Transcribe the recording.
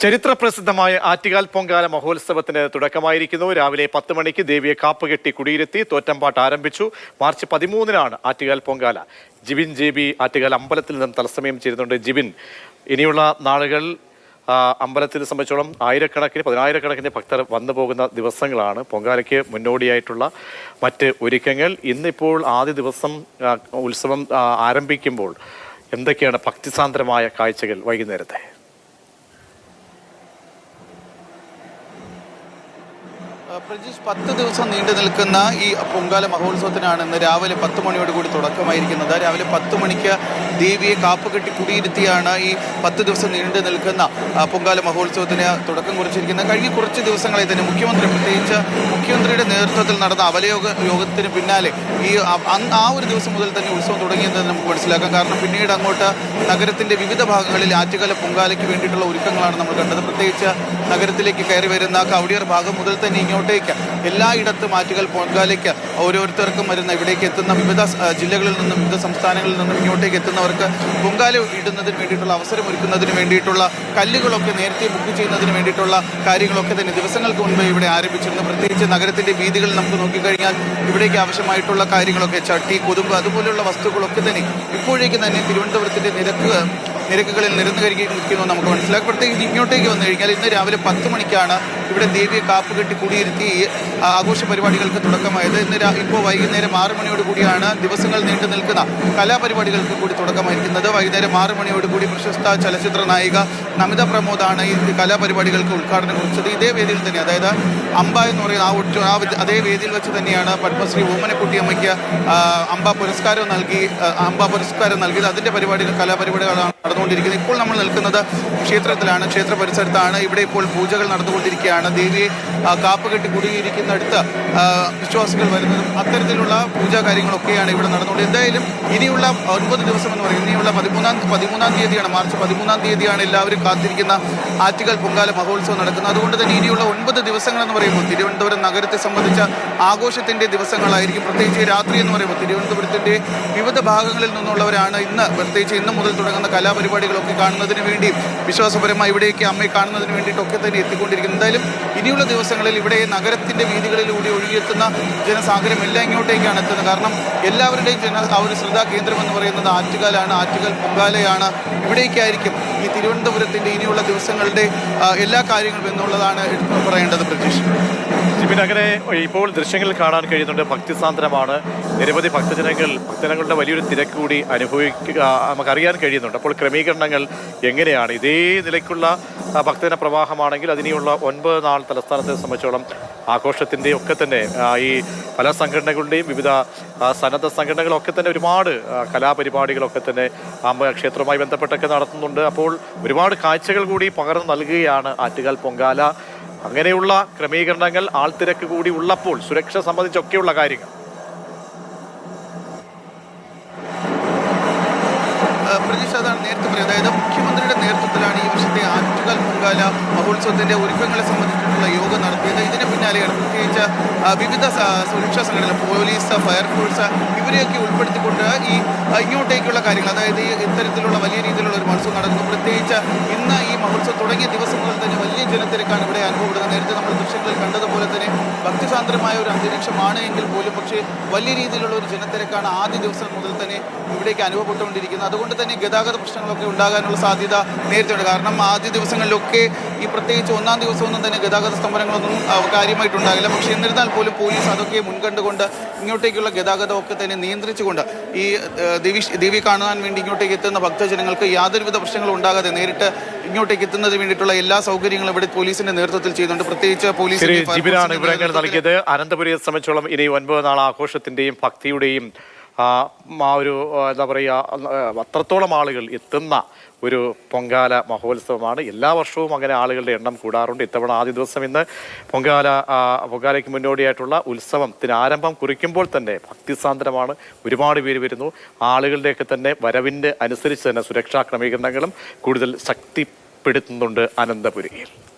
ചരിത്രപ്രസിദ്ധമായ ആറ്റുകാൽ പൊങ്കാല മഹോത്സവത്തിന് തുടക്കമായിരിക്കുന്നു. രാവിലെ 10 മണിക്ക് ദേവിയെ കാപ്പുകെട്ടി കുടിയിരുത്തി തോറ്റമ്പാട്ട് ആരംഭിച്ചു. മാർച്ച് 13-നാണ് ആറ്റുകാൽ പൊങ്കാല. ജിബിൻ JB ആറ്റുകാൽ അമ്പലത്തിൽ നിന്നും തത്സമയം ചേരുന്നുണ്ട്. ജിബിൻ, ഇനിയുള്ള നാളുകൾ അമ്പലത്തിനെ സംബന്ധിച്ചോളം പതിനായിരക്കണക്കിന് ഭക്തർ വന്നു പോകുന്ന ദിവസങ്ങളാണ്. പൊങ്കാലയ്ക്ക് മുന്നോടിയായിട്ടുള്ള മറ്റ് ഒരുക്കങ്ങൾ. ഇന്നിപ്പോൾ ആദ്യ ദിവസം ഉത്സവം ആരംഭിക്കുമ്പോൾ എന്തൊക്കെയാണ് ഭക്തിസാന്ദ്രമായ കാഴ്ചകൾ വൈകുന്നേരത്തെ? പ്രജീഷ്, 10 ദിവസം നീണ്ടു നിൽക്കുന്ന ഈ പൊങ്കാല മഹോത്സവത്തിനാണ് ഇന്ന് രാവിലെ 10 മണിയോടുകൂടി തുടക്കമായിരിക്കുന്നത്. രാവിലെ 10 മണിക്ക് ദേവിയെ കാപ്പുകെട്ടി കുടിയിരുത്തിയാണ് ഈ 10 ദിവസം നീണ്ടു നിൽക്കുന്ന പൊങ്കാല മഹോത്സവത്തിന് തുടക്കം കുറിച്ചിരിക്കുന്നത്. കഴിഞ്ഞ കുറച്ച് ദിവസങ്ങളായി തന്നെ പ്രത്യേകിച്ച് മുഖ്യമന്ത്രിയുടെ നേതൃത്വത്തിൽ നടന്ന യോഗത്തിന് പിന്നാലെ ആ ഒരു ദിവസം മുതൽ തന്നെ ഉത്സവം തുടങ്ങിയതെന്ന് നമുക്ക് മനസ്സിലാക്കാം. കാരണം പിന്നീട് അങ്ങോട്ട് നഗരത്തിൻ്റെ വിവിധ ഭാഗങ്ങളിൽ ആറ്റുകാല പൊങ്കാലയ്ക്ക് വേണ്ടിയിട്ടുള്ള ഒരുക്കങ്ങളാണ് നമ്മൾ കണ്ടത്. പ്രത്യേകിച്ച് നഗരത്തിലേക്ക് കയറി വരുന്ന കവടിയാർ ഭാഗം മുതൽ തന്നെ ഇങ്ങോട്ടേക്ക് എല്ലായിടത്തും ആറ്റുകാൽ പൊങ്കാലയ്ക്ക് ഓരോരുത്തർക്കും ഇവിടേക്ക് എത്തുന്ന വിവിധ ജില്ലകളിൽ നിന്നും വിവിധ സംസ്ഥാനങ്ങളിൽ നിന്നും ഇങ്ങോട്ടേക്ക് എത്തുന്നവർക്ക് പൊങ്കാല ഇടുന്നതിന് വേണ്ടിയിട്ടുള്ള അവസരം ഒരുക്കുന്നതിന് വേണ്ടിയിട്ടുള്ള കല്ലുകളൊക്കെ നേരത്തെ ബുക്ക് ചെയ്യുന്നതിന് വേണ്ടിയിട്ടുള്ള കാര്യങ്ങളൊക്കെ തന്നെ ദിവസങ്ങൾക്ക് മുൻപ് ഇവിടെ ആരംഭിച്ചിരുന്നു. പ്രത്യേകിച്ച് നഗരത്തിൻ്റെ വീതികളിൽ നമുക്ക് നോക്കിക്കഴിഞ്ഞാൽ ഇവിടേക്ക് ആവശ്യമായിട്ടുള്ള കാര്യങ്ങളൊക്കെ ചട്ടി, കൊതുമ്പ് അതുപോലെയുള്ള വസ്തുക്കളൊക്കെ തന്നെ ഇപ്പോഴേക്ക് തന്നെ തിരുവനന്തപുരത്തിൻ്റെ നിരക്കുകളിൽ നിരന്നു നിൽക്കുന്നു നമുക്ക് മനസ്സിലാക്കും. പ്രത്യേകിച്ച് ഇങ്ങോട്ടേക്ക് വന്നു കഴിഞ്ഞാൽ ഇന്ന് രാവിലെ 10 മണിക്കാണ് ഇവിടെ ദേവിയെ കാപ്പുകെട്ടി കുടിയിരുത്തി ആഘോഷ പരിപാടികൾക്ക് തുടക്കമായത്. ഇപ്പോൾ വൈകുന്നേരം 6 മണിയോട് കൂടിയാണ് ദിവസങ്ങൾ നീണ്ടു നിൽക്കുന്ന കലാപരിപാടികൾക്ക് കൂടി തുടക്കമായിരിക്കുന്നത്. വൈകുന്നേരം 6 മണിയോട് കൂടി പ്രശസ്ത ചലച്ചിത്ര നായിക നമിത പ്രമോദാണ് ഈ കലാപരിപാടികൾക്ക് ഉദ്ഘാടനം കുറിച്ചത്. ഇതേ വേദിയിൽ തന്നെ, അതായത് അമ്പ എന്ന് പറയുന്ന അതേ വേദിയിൽ വെച്ച് തന്നെയാണ് പത്മശ്രീ ഓമനക്കുട്ടിയമ്മയ്ക്ക് അമ്പ പുരസ്കാരം നൽകിയത്. അതിൻ്റെ കലാപരിപാടികളാണ് നടന്നുകൊണ്ടിരിക്കുന്നത്. ഇപ്പോൾ നമ്മൾ നിൽക്കുന്നത് ക്ഷേത്രത്തിലാണ്, ക്ഷേത്ര പരിസരത്താണ്. ഇവിടെ ഇപ്പോൾ പൂജകൾ നടന്നുകൊണ്ടിരിക്കുകയാണ്. ദേവിയെ കാപ്പുകെട്ടി കുടിയിരിക്കുന്നിടത്ത് വിശ്വാസികൾ വരുന്നതും അത്തരത്തിലുള്ള പൂജാ കാര്യങ്ങളൊക്കെയാണ് ഇവിടെ നടന്നുകൊണ്ട്. എന്തായാലും ഇനിയുള്ള 9 ദിവസം എന്ന് പറയുന്നത് ഇനിയുള്ള 13-ാം തീയതിയാണ്, മാർച്ച് 13-ാം തീയതിയാണ് എല്ലാവരും കാത്തിരിക്കുന്ന ആറ്റുകാൽ പൊങ്കാല മഹോത്സവം നടക്കുന്നത്. അതുകൊണ്ട് തന്നെ ഇനിയുള്ള 9 ദിവസങ്ങൾ എന്ന് പറയുമ്പോൾ തിരുവനന്തപുരം നഗരത്തെ സംബന്ധിച്ച ആഘോഷത്തിൻ്റെ ദിവസങ്ങളായിരിക്കും. പ്രത്യേകിച്ച് രാത്രി എന്ന് പറയുമ്പോൾ തിരുവനന്തപുരത്തിൻ്റെ വിവിധ ഭാഗങ്ങളിൽ നിന്നുള്ളവരാണ് ഇന്ന് മുതൽ തുടങ്ങുന്ന കലാപരിപാടികളൊക്കെ കാണുന്നതിന് വേണ്ടി വിശ്വാസപരമായി ഇവിടേക്ക് അമ്മയെ കാണുന്നതിന് വേണ്ടിയിട്ടൊക്കെ തന്നെ എത്തിക്കൊണ്ടിരിക്കുന്നത്. എന്തായാലും ഇനിയുള്ള ദിവസങ്ങളിൽ ഇവിടെ നഗരത്തിൻ്റെ വീതികളിലൂടെ ഒഴുകിയെത്തുന്ന ജനസാഗരം എല്ലാം ഇങ്ങോട്ടേക്കാണ് എത്തുന്നത്. കാരണം എല്ലാവരുടെയും ഒരു ശ്രദ്ധാ കേന്ദ്രം എന്ന് പറയുന്നത് ആറ്റുകാലാണ്, ആറ്റുകാൽ പൊങ്കാലയാണ്. ഇവിടേക്കായിരിക്കും ഈ തിരുവനന്തപുരത്തിൻ്റെ ഇനിയുള്ള ദിവസങ്ങളുടെ എല്ലാ കാര്യങ്ങളും എന്നുള്ളതാണ് എടുത്തു പറയേണ്ടത്. പ്രതീക്ഷ ജിബിൻ, അങ്ങനെ ഇപ്പോൾ ദൃശ്യങ്ങൾ കാണാൻ കഴിയുന്നുണ്ട്. ഭക്തിസാന്ദ്രമാണ്. നിരവധി ഭക്തജനങ്ങളുടെ വലിയൊരു തിരക്ക് കൂടി നമുക്കറിയാൻ കഴിയുന്നുണ്ട്. അപ്പോൾ ക്രമീകരണങ്ങൾ എങ്ങനെയാണ്? ഇതേ നിലയ്ക്കുള്ള ഭക്തജന പ്രവാഹമാണെങ്കിൽ അതിനെയുള്ള 9 നാൾ തലസ്ഥാനത്തെ സംബന്ധിച്ചോളം ആഘോഷത്തിൻ്റെ ഒക്കെ തന്നെ ഈ പല സംഘടനകളുടെയും വിവിധ സന്നദ്ധ സംഘടനകളൊക്കെ തന്നെ ഒരുപാട് കലാപരിപാടികളൊക്കെ തന്നെ ക്ഷേത്രവുമായി ബന്ധപ്പെട്ടൊക്കെ നടത്തുന്നുണ്ട്. അപ്പോൾ ഒരുപാട് കാഴ്ചകൾ കൂടി പകർന്നു നൽകുകയാണ് ആറ്റുകാൽ പൊങ്കാല. അങ്ങനെയുള്ള ക്രമീകരണങ്ങൾ, ആൾത്തിരക്ക് കൂടി ഉള്ളപ്പോൾ സുരക്ഷ സംബന്ധിച്ചൊക്കെയുള്ള കാര്യങ്ങൾ പ്രതീക്ഷ അതാണ് നേരത്തെ പറയുന്നത്. അതായത് മുഖ്യമന്ത്രിയുടെ നേതൃത്വത്തിലാണ് ഈ വർഷത്തെ ആറ്റുകാൽ പൊങ്കാല മഹോത്സവത്തിൻ്റെ ഒരുക്കങ്ങളെ സംബന്ധിച്ചിട്ടുള്ള യോഗം നടത്തിയത്. ഇതിന് പിന്നാലെയാണ് പ്രത്യേകിച്ച് വിവിധ സുരക്ഷാ സംഘടനകൾ, പോലീസ്, ഫയർഫോഴ്സ് ഇവരെയൊക്കെ ഉൾപ്പെടുത്തിക്കൊണ്ട് ഇങ്ങോട്ടേക്കുള്ള കാര്യങ്ങൾ, അതായത് ഇത്തരത്തിലുള്ള വലിയ രീതിയിലുള്ള ഒരു മത്സരം നടക്കുന്നു. പ്രത്യേകിച്ച് ഇന്ന് ഈ മഹോത്സവം തുടങ്ങിയ ദിവസം മുതൽ തന്നെ വലിയ ജനത്തിരക്കാണ് ഇവിടെ അനുഭവപ്പെടുന്നത്. നേരത്തെ നമ്മൾ ദൃശ്യങ്ങളിൽ കണ്ടതുപോലെ തന്നെ ഭക്തിസാന്ദ്രമായ ഒരു അന്തരീക്ഷമാണ് എങ്കിൽ പോലും പക്ഷേ വലിയ രീതിയിലുള്ള ഒരു ജനത്തിരക്കാണ് ആദ്യ ദിവസം മുതൽ തന്നെ ഇവിടേക്ക് അനുഭവപ്പെട്ടുകൊണ്ടിരിക്കുന്നത്. അതുകൊണ്ട് തന്നെ ഗതാഗത പ്രശ്നങ്ങളൊക്കെ ഉണ്ടാകാനുള്ള സാധ്യത നേരത്തെയുണ്ട്. കാരണം ആദ്യ ദിവസങ്ങളിലൊക്കെ ഈ പ്രത്യേകിച്ച് 1-ാം ദിവസമൊന്നും തന്നെ ഗതാഗത സ്തംഭനങ്ങളൊന്നും കാര്യമായിട്ടുണ്ടാകില്ല. പക്ഷേ എന്നിരുന്നാൽ പോലും പോലീസ് അതൊക്കെ മുൻകണ്ടുകൊണ്ട് ഇങ്ങോട്ടേക്കുള്ള ഗതാഗതമൊക്കെ തന്നെ നിയന്ത്രിച്ചുകൊണ്ട് ഈ ദേവി കാണാൻ വേണ്ടി ഇങ്ങോട്ടേക്ക് എത്തുന്ന ഭക്തജനങ്ങൾക്ക് യാതൊരുവിധ പ്രശ്നങ്ങളും ഉണ്ടാകാതെ നേരിട്ട് ഇങ്ങോട്ടേക്ക് എത്തുന്നതിന് വേണ്ടിയിട്ടുള്ള എല്ലാ സൗകര്യങ്ങളും ഇവിടെ പോലീസിന്റെ നേതൃത്വത്തിൽ ചെയ്യുന്നുണ്ട്. പ്രത്യേകിച്ച് പോലീസ് വിവരങ്ങൾ നൽകിയത്. അനന്തപുരിയെ സംബന്ധിച്ചോളം ഇനി 9 നാൾ ആഘോഷത്തിന്റെയും ഭക്തിയുടെയും ഒരു എന്താ പറയുക, അത്രത്തോളം ആളുകൾ എത്തുന്ന ഒരു പൊങ്കാല മഹോത്സവമാണ്. എല്ലാ വർഷവും അങ്ങനെ ആളുകളുടെ എണ്ണം കൂടാറുണ്ട്. ഇത്തവണ ആദ്യ ദിവസം ഇന്ന് പൊങ്കാലയ്ക്ക് മുന്നോടിയായിട്ടുള്ള ഉത്സവത്തിന് ആരംഭം കുറിക്കുമ്പോൾ തന്നെ ഭക്തിസാന്ദ്രമാണ്. ഒരുപാട് പേര് വരുന്നു. ആളുകളുടെയൊക്കെ തന്നെ വരവിൻ്റെ അനുസരിച്ച് തന്നെ സുരക്ഷാ ക്രമീകരണങ്ങളും കൂടുതൽ ശക്തിപ്പെടുത്തുന്നുണ്ട് അനന്തപുരിയിൽ.